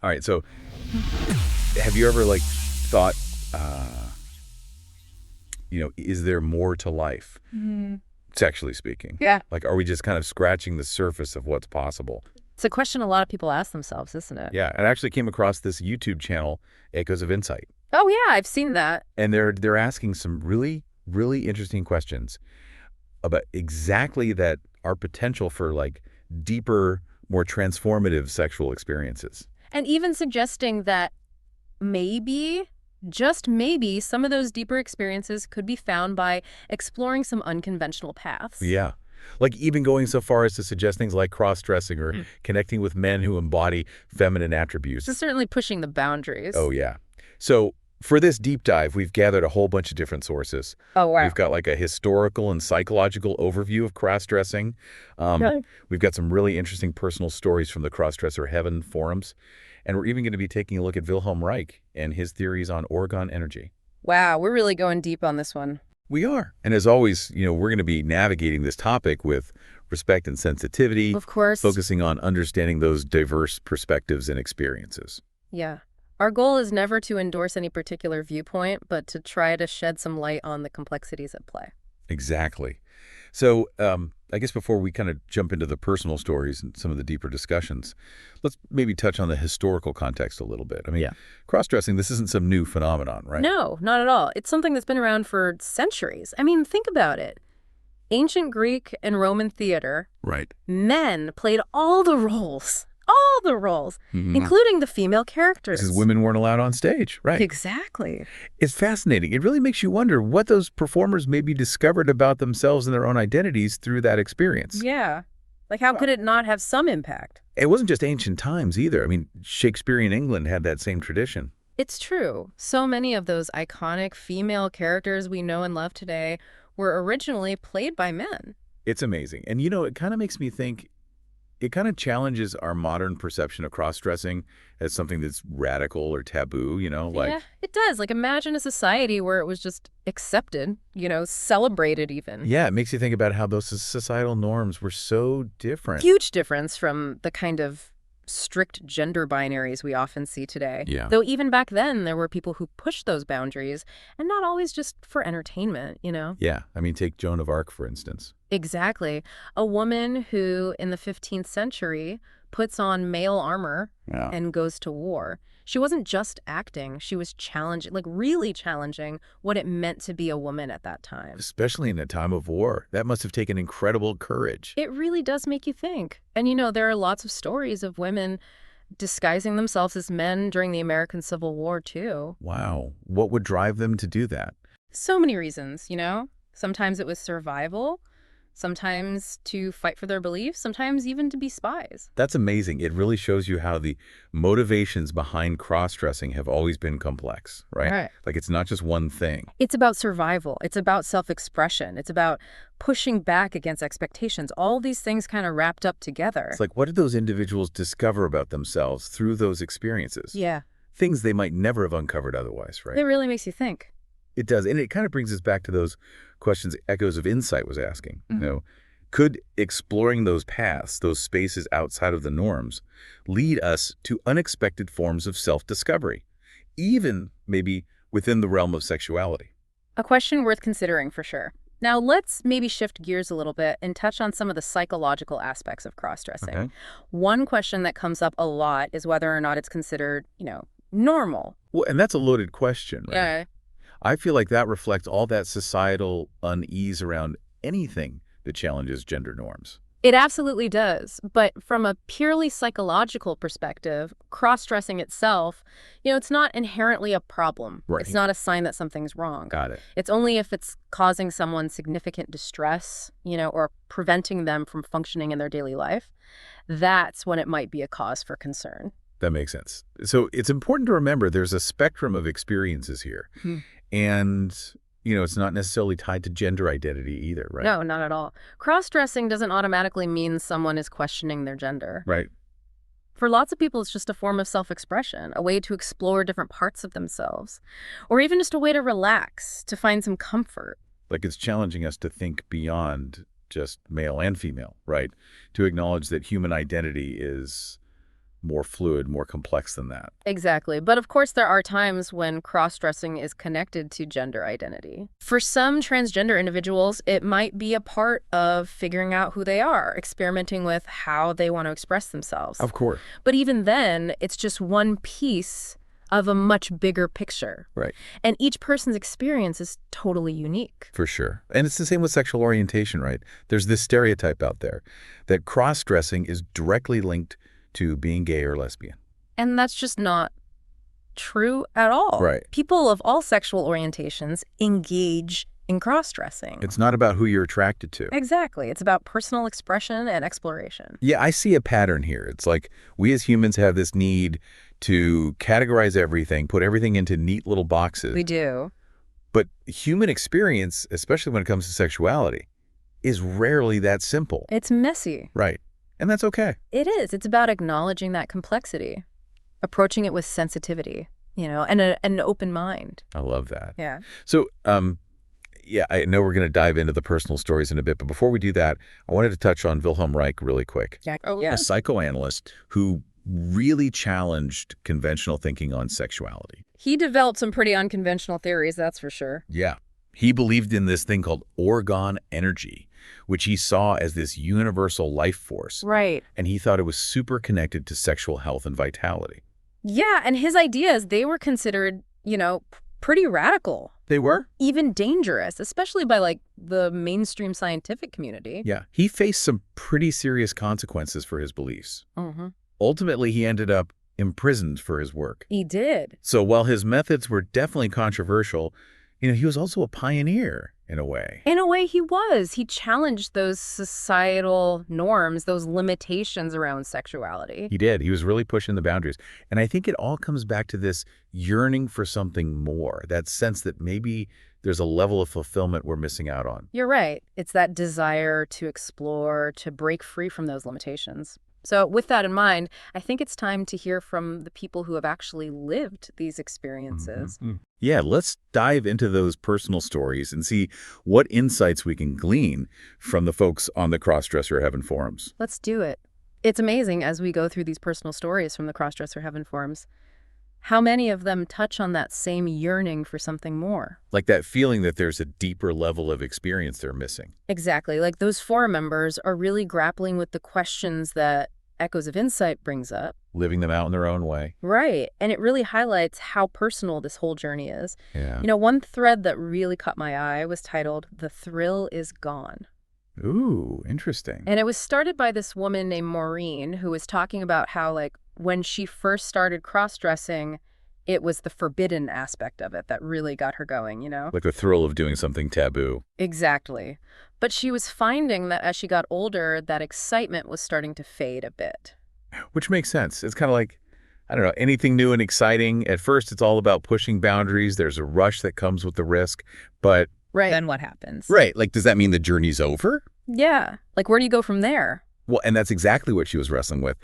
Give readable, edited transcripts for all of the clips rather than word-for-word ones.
All right, so have you ever like thought, is there more to life, sexually speaking? Yeah. Like, are we just kind of scratching the surface of what's possible? It's a question a lot of people ask themselves, isn't it? Yeah, and I actually came across this YouTube channel, Echoes of Insight, Oh, yeah, I've seen that. and they're asking some really, really interesting questions about exactly that, our potential for like deeper, more transformative sexual experiences. And even suggesting that maybe, just maybe, some of those deeper experiences could be found by exploring some unconventional paths. Yeah. Like even going so far as to suggest things like cross-dressing or connecting with men who embody feminine attributes. So certainly pushing the boundaries. Oh, yeah. So for this deep dive, we've gathered a whole bunch of different sources. Oh, wow. We've got like a historical and psychological overview of cross-dressing. Okay. We've got some really interesting personal stories from the CrossDresser Heaven forums. And we're even going to be taking a look at Wilhelm Reich and his theories on orgone energy. Wow, we're really going deep on this one. We are. And as always, we're going to be navigating this topic with respect and sensitivity. Of course. Focusing on understanding those diverse perspectives and experiences. Yeah. Our goal is never to endorse any particular viewpoint, but to try to shed some light on the complexities at play. Exactly. So I guess before we kind of jump into the personal stories and some of the deeper discussions, let's maybe touch on the historical context a little bit. I mean, Yeah. Cross-dressing, this isn't some new phenomenon, right? No, not at all. It's something that's been around for centuries. I mean, think about it. Ancient Greek and Roman theater, Right. men played all the roles, including the female characters. Because women weren't allowed on stage, right? Exactly. It's fascinating. It really makes you wonder what those performers maybe discovered about themselves and their own identities through that experience. Yeah. Like, how could it not have some impact? It wasn't just ancient times either. I mean, Shakespearean England had that same tradition. It's true. So many of those iconic female characters we know and love today were originally played by men. It's amazing. And, it kind of makes me think, it kind of challenges our modern perception of cross-dressing as something that's radical or taboo, Yeah, it does. Like, imagine a society where it was just accepted, celebrated even. Yeah, it makes you think about how those societal norms were so different. Huge difference from the kind of strict gender binaries we often see today. Yeah. Though even back then, there were people who pushed those boundaries, and not always just for entertainment, Yeah, I mean, take Joan of Arc, for instance. Exactly. A woman who, in the 15th century, puts on male armor Yeah. and goes to war. She wasn't just acting. She was challenging, like really challenging what it meant to be a woman at that time. Especially in a time of war. That must have taken incredible courage. It really does make you think. And there are lots of stories of women disguising themselves as men during the American Civil War, too. Wow. What would drive them to do that? So many reasons, Sometimes it was survival. Sometimes to fight for their beliefs, sometimes even to be spies. That's amazing. It really shows you how the motivations behind cross-dressing have always been complex, right? Right. Like it's not just one thing. It's about survival. It's about self-expression. It's about pushing back against expectations. All these things kind of wrapped up together. It's like, what did those individuals discover about themselves through those experiences? Yeah. Things they might never have uncovered otherwise, right? It really makes you think. It does. And it kind of brings us back to those questions Echoes of Insight was asking. Could exploring those paths, those spaces outside of the norms, lead us to unexpected forms of self-discovery, even maybe within the realm of sexuality? A question worth considering for sure. Now, let's maybe shift gears a little bit and touch on some of the psychological aspects of cross-dressing. Okay. One question that comes up a lot is whether or not it's considered, normal. Well, and that's a loaded question, right? Yeah. I feel like that reflects all that societal unease around anything that challenges gender norms. It absolutely does. But from a purely psychological perspective, cross-dressing itself, it's not inherently a problem. Right. It's not a sign that something's wrong. Got it. It's only if it's causing someone significant distress, or preventing them from functioning in their daily life. That's when it might be a cause for concern. That makes sense. So it's important to remember there's a spectrum of experiences here. And, it's not necessarily tied to gender identity either, right? No, not at all. Cross-dressing doesn't automatically mean someone is questioning their gender. Right. For lots of people, it's just a form of self-expression, a way to explore different parts of themselves, or even just a way to relax, to find some comfort. Like it's challenging us to think beyond just male and female, right? To acknowledge that human identity is more fluid, more complex than that. Exactly. But of course, there are times when cross-dressing is connected to gender identity. For some transgender individuals, it might be a part of figuring out who they are, experimenting with how they want to express themselves. Of course. But even then, it's just one piece of a much bigger picture. Right. And each person's experience is totally unique. For sure. And it's the same with sexual orientation, right? There's this stereotype out there that cross-dressing is directly linked to being gay or lesbian. And that's just not true at all. Right. People of all sexual orientations engage in cross-dressing. It's not about who you're attracted to. Exactly. It's about personal expression and exploration. Yeah, I see a pattern here. It's like we as humans have this need to categorize everything, put everything into neat little boxes. We do. But human experience, especially when it comes to sexuality, is rarely that simple. It's messy. Right. And that's okay. It is. It's about acknowledging that complexity, approaching it with sensitivity, and an open mind. I love that. Yeah. So, yeah, I know we're going to dive into the personal stories in a bit, but before we do that, I wanted to touch on Wilhelm Reich really quick. Yeah. Oh, yeah. A psychoanalyst who really challenged conventional thinking on sexuality. He developed some pretty unconventional theories, that's for sure. Yeah. He believed in this thing called orgone energy, which he saw as this universal life force. Right. And he thought it was super connected to sexual health and vitality. Yeah, and his ideas, they were considered, pretty radical. They were? Even dangerous, especially by, the mainstream scientific community. Yeah. He faced some pretty serious consequences for his beliefs. Mm-hmm. Ultimately, he ended up imprisoned for his work. He did. So while his methods were definitely controversial, he was also a pioneer in a way. In a way, he was. He challenged those societal norms, those limitations around sexuality. He did. He was really pushing the boundaries. And I think it all comes back to this yearning for something more, that sense that maybe there's a level of fulfillment we're missing out on. You're right. It's that desire to explore, to break free from those limitations. So with that in mind, I think it's time to hear from the people who have actually lived these experiences. Mm-hmm. Yeah, let's dive into those personal stories and see what insights we can glean from the folks on the CrossDresser Heaven forums. Let's do it. It's amazing as we go through these personal stories from the CrossDresser Heaven forums, how many of them touch on that same yearning for something more. Like that feeling that there's a deeper level of experience they're missing. Exactly. Like those forum members are really grappling with the questions that Echoes of Insight brings up. Living them out in their own way. Right. And it really highlights how personal this whole journey is. Yeah. One thread that really caught my eye was titled, "The Thrill is Gone." Ooh, interesting. And it was started by this woman named Maureen, who was talking about how, when she first started cross-dressing, it was the forbidden aspect of it that really got her going, Like the thrill of doing something taboo. Exactly. But she was finding that as she got older, that excitement was starting to fade a bit. Which makes sense. It's kind of like, I don't know, anything new and exciting. At first, it's all about pushing boundaries. There's a rush that comes with the risk. But Right. Then what happens? right, does that mean the journey's over? Yeah. Where do you go from there? Well, and that's exactly what she was wrestling with.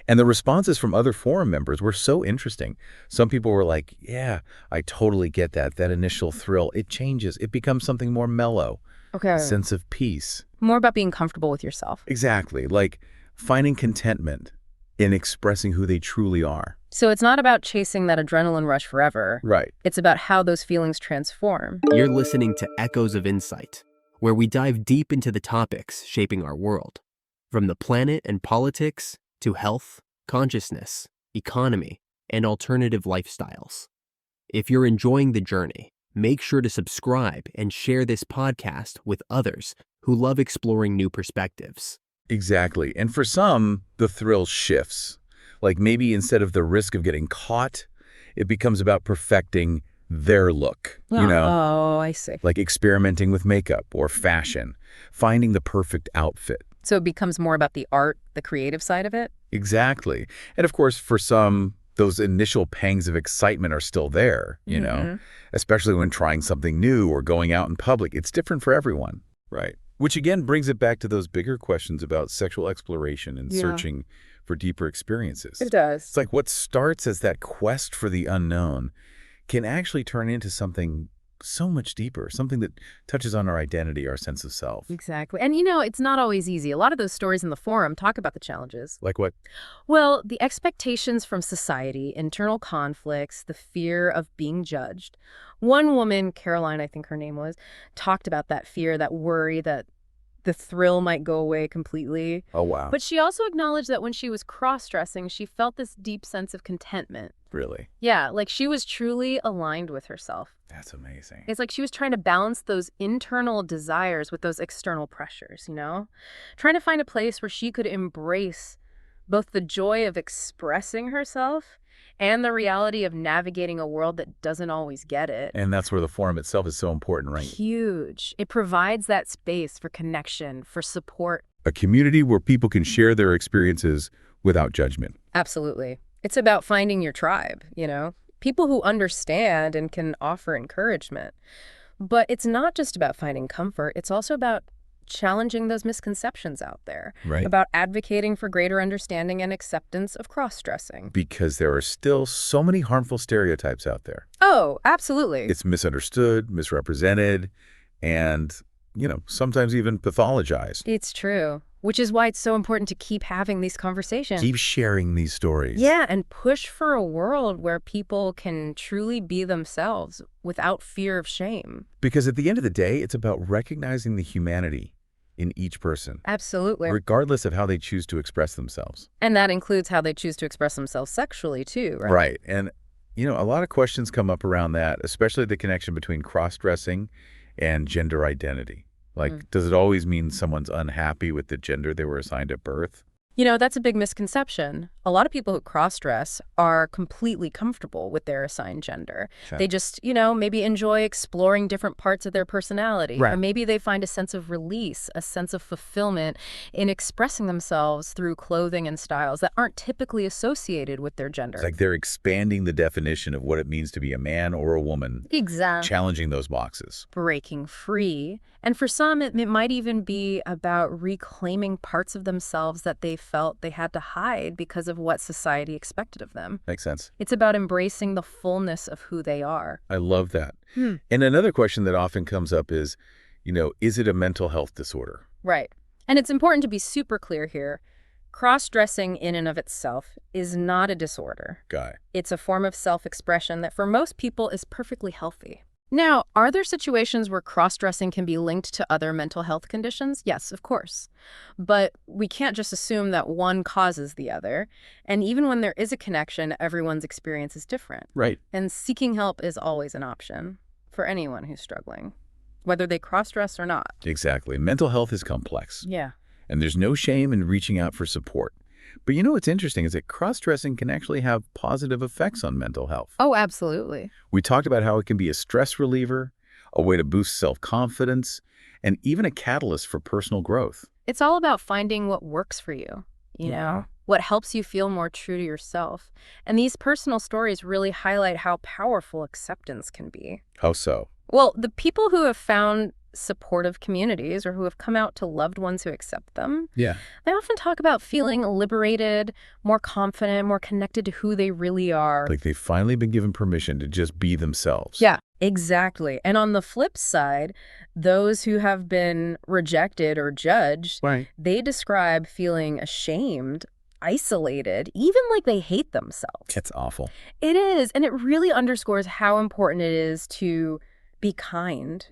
And the responses from other forum members were so interesting. Some people were like, yeah, I totally get that. That initial thrill, it changes. It becomes something more mellow. Okay. A sense of peace. More about being comfortable with yourself. Exactly. Like finding contentment in expressing who they truly are. So it's not about chasing that adrenaline rush forever. Right. It's about how those feelings transform. You're listening to Echoes of Insight, where we dive deep into the topics shaping our world. From the planet and politics to health, consciousness, economy, and alternative lifestyles. If you're enjoying the journey, make sure to subscribe and share this podcast with others who love exploring new perspectives. Exactly. And for some, the thrill shifts. Like maybe instead of the risk of getting caught, it becomes about perfecting their look, Oh, I see. Like experimenting with makeup or fashion, finding the perfect outfit. So it becomes more about the art, the creative side of it? Exactly. And of course, for some, those initial pangs of excitement are still there, especially when trying something new or going out in public. It's different for everyone. Right. Which again brings it back to those bigger questions about sexual exploration and searching for deeper experiences. It does. It's like what starts as that quest for the unknown can actually turn into something so much deeper, something that touches on our identity, our sense of self. Exactly. And it's not always easy. A lot of those stories in the forum talk about the challenges. Like what? Well, the expectations from society, internal conflicts, the fear of being judged. One woman, Caroline, I think her name was, talked about that fear, that worry that the thrill might go away completely. Oh, wow. But she also acknowledged that when she was cross-dressing, she felt this deep sense of contentment. Really? Yeah, like she was truly aligned with herself. That's amazing. It's like she was trying to balance those internal desires with those external pressures, Trying to find a place where she could embrace both the joy of expressing herself and the reality of navigating a world that doesn't always get it. And that's where the forum itself is so important, right? Huge. It provides that space for connection, for support. A community where people can share their experiences without judgment. Absolutely. It's about finding your tribe, people who understand and can offer encouragement. But it's not just about finding comfort. It's also about challenging those misconceptions out there, Right. about advocating for greater understanding and acceptance of cross-dressing. Because there are still so many harmful stereotypes out there. Oh, absolutely. It's misunderstood, misrepresented, and, sometimes even pathologized. It's true, which is why it's so important to keep having these conversations. Keep sharing these stories. Yeah, and push for a world where people can truly be themselves without fear of shame. Because at the end of the day, it's about recognizing the humanity in each person, Absolutely. regardless of how they choose to express themselves. And that includes how they choose to express themselves sexually, too, right? Right. And, a lot of questions come up around that, especially the connection between cross-dressing and gender identity. Like, does it always mean someone's unhappy with the gender they were assigned at birth? That's a big misconception. A lot of people who cross-dress are completely comfortable with their assigned gender. Sure. They just, maybe enjoy exploring different parts of their personality. Right. Or maybe they find a sense of release, a sense of fulfillment in expressing themselves through clothing and styles that aren't typically associated with their gender. It's like they're expanding the definition of what it means to be a man or a woman, Exactly. challenging those boxes. Breaking free. And for some, it might even be about reclaiming parts of themselves that they felt they had to hide because of what society expected of them. Makes sense. It's about embracing the fullness of who they are. I love that. And another question that often comes up is, is it a mental health disorder? Right. And it's important to be super clear here. Cross-dressing in and of itself is not a disorder. It's a form of self-expression that for most people is perfectly healthy. Now, are there situations where cross-dressing can be linked to other mental health conditions? Yes, of course. But we can't just assume that one causes the other. And even when there is a connection, everyone's experience is different. Right. And seeking help is always an option for anyone who's struggling, whether they cross-dress or not. Exactly. Mental health is complex. Yeah. And there's no shame in reaching out for support. But what's interesting is that cross-dressing can actually have positive effects on mental health. Oh, absolutely. We talked about how it can be a stress reliever, a way to boost self-confidence, and even a catalyst for personal growth. It's all about finding what works for you, what helps you feel more true to yourself. And these personal stories really highlight how powerful acceptance can be. How so? Well, the people who have found supportive communities or who have come out to loved ones who accept them, Yeah. they often talk about feeling liberated, more confident, more connected to who they really are. Like they've finally been given permission to just be themselves. Yeah, exactly. And on the flip side, those who have been rejected or judged, Right. they describe feeling ashamed, isolated, even like they hate themselves. That's awful. It is. And it really underscores how important it is to be kind,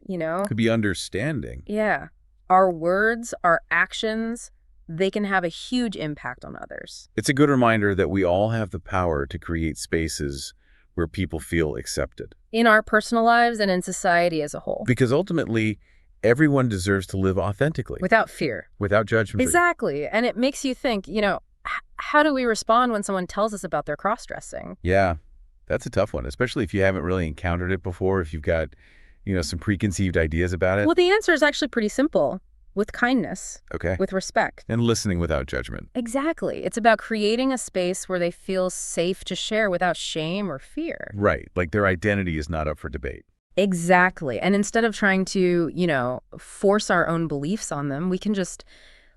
Could be understanding. Yeah. Our words, our actions, they can have a huge impact on others. It's a good reminder that we all have the power to create spaces where people feel accepted. In our personal lives and in society as a whole. Because ultimately, everyone deserves to live authentically. Without fear. Without judgment. Exactly. And it makes you think, how do we respond when someone tells us about their cross-dressing? Yeah, that's a tough one, especially if you haven't really encountered it before, if you've got, some preconceived ideas about it. Well, the answer is actually pretty simple. With kindness. Okay. With respect. And listening without judgment. Exactly. It's about creating a space where they feel safe to share without shame or fear. Right. Like their identity is not up for debate. Exactly. And instead of trying to, force our own beliefs on them, we can just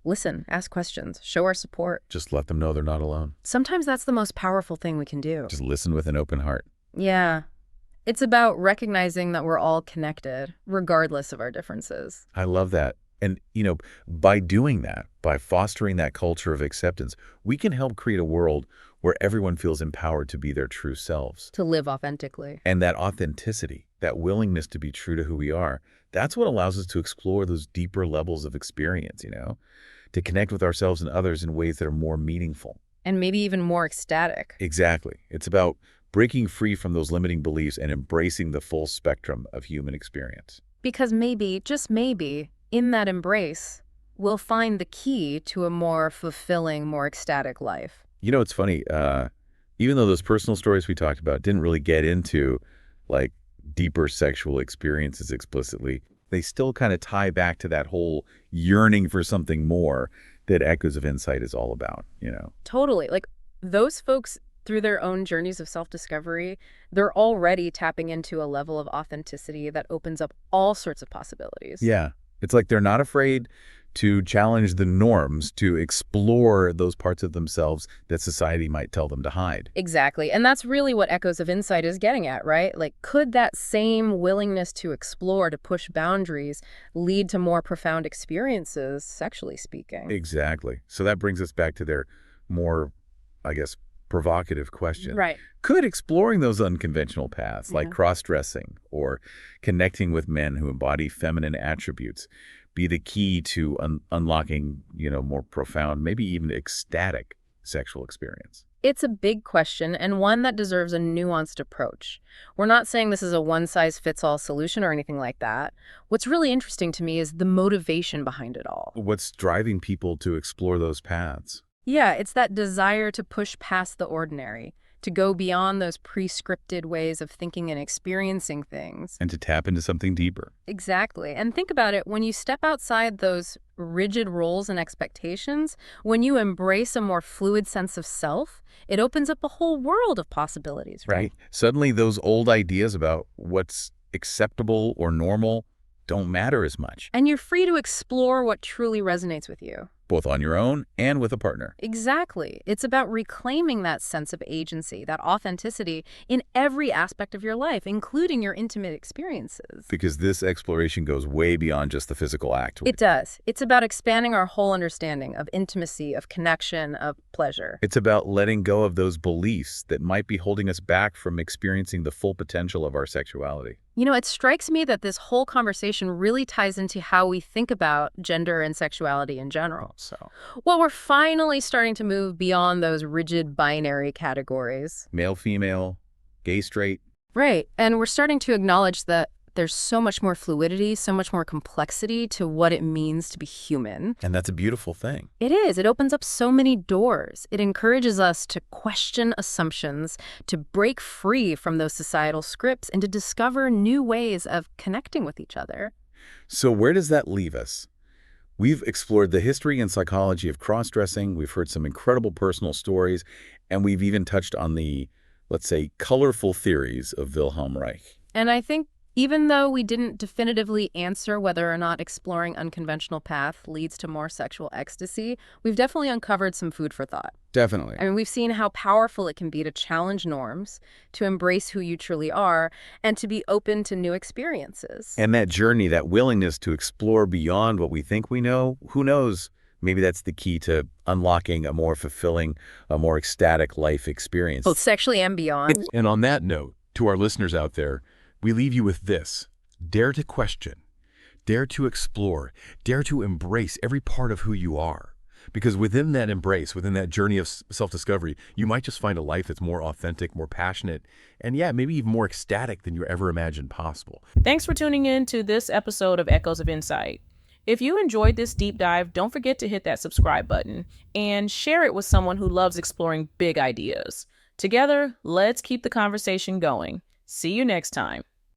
listen, ask questions, show our support. Just let them know they're not alone. Sometimes that's the most powerful thing we can do. Just listen with an open heart. Yeah. It's about recognizing that we're all connected, regardless of our differences. I love that. And, by doing that, by fostering that culture of acceptance, we can help create a world where everyone feels empowered to be their true selves. To live authentically. And that authenticity, that willingness to be true to who we are, that's what allows us to explore those deeper levels of experience, to connect with ourselves and others in ways that are more meaningful. And maybe even more ecstatic. Exactly. It's about breaking free from those limiting beliefs and embracing the full spectrum of human experience. Because maybe, just maybe, in that embrace, we'll find the key to a more fulfilling, more ecstatic life. It's funny, even though those personal stories we talked about didn't really get into, like, deeper sexual experiences explicitly, they still kind of tie back to that whole yearning for something more that Echoes of Insight is all about, Totally. Like, those folks, through their own journeys of self-discovery, they're already tapping into a level of authenticity that opens up all sorts of possibilities. Yeah. It's like they're not afraid to challenge the norms, to explore those parts of themselves that society might tell them to hide. Exactly. And that's really what Echoes of Insight is getting at, right? Like, could that same willingness to explore, to push boundaries, lead to more profound experiences, sexually speaking? Exactly. So that brings us back to their more, I guess, provocative question. Right. Could exploring those unconventional paths, like cross-dressing or connecting with men who embody feminine attributes, be the key to unlocking, more profound, maybe even ecstatic sexual experience? It's a big question, and one that deserves a nuanced approach. We're not saying this is a one-size-fits-all solution or anything like that. What's really interesting to me is the motivation behind it all. What's driving people to explore those paths? Yeah, it's that desire to push past the ordinary, to go beyond those pre-scripted ways of thinking and experiencing things. And to tap into something deeper. Exactly. And think about it, when you step outside those rigid roles and expectations, when you embrace a more fluid sense of self, it opens up a whole world of possibilities, right? Suddenly those old ideas about what's acceptable or normal don't matter as much. And you're free to explore what truly resonates with you. Both on your own and with a partner. Exactly. It's about reclaiming that sense of agency, that authenticity in every aspect of your life, including your intimate experiences. Because this exploration goes way beyond just the physical act. It does. It's about expanding our whole understanding of intimacy, of connection, of pleasure. It's about letting go of those beliefs that might be holding us back from experiencing the full potential of our sexuality. It strikes me that this whole conversation really ties into how we think about gender and sexuality in general. Well, we're finally starting to move beyond those rigid binary categories. Male, female, gay, straight. Right. And we're starting to acknowledge that there's so much more fluidity, so much more complexity to what it means to be human. And that's a beautiful thing. It is. It opens up so many doors. It encourages us to question assumptions, to break free from those societal scripts, and to discover new ways of connecting with each other. So where does that leave us? We've explored the history and psychology of cross-dressing. We've heard some incredible personal stories, and we've even touched on the, let's say, colorful theories of Wilhelm Reich. And I think even though we didn't definitively answer whether or not exploring unconventional path leads to more sexual ecstasy, we've definitely uncovered some food for thought. Definitely. I mean, we've seen how powerful it can be to challenge norms, to embrace who you truly are, and to be open to new experiences. And that journey, that willingness to explore beyond what we think we know, who knows? Maybe that's the key to unlocking a more fulfilling, a more ecstatic life experience. Both sexually and beyond. And on that note, to our listeners out there, we leave you with this. Dare to question, dare to explore, dare to embrace every part of who you are. Because within that embrace, within that journey of self-discovery, you might just find a life that's more authentic, more passionate, and maybe even more ecstatic than you ever imagined possible. Thanks for tuning in to this episode of Echoes of Insight. If you enjoyed this deep dive, don't forget to hit that subscribe button and share it with someone who loves exploring big ideas. Together, let's keep the conversation going. See you next time.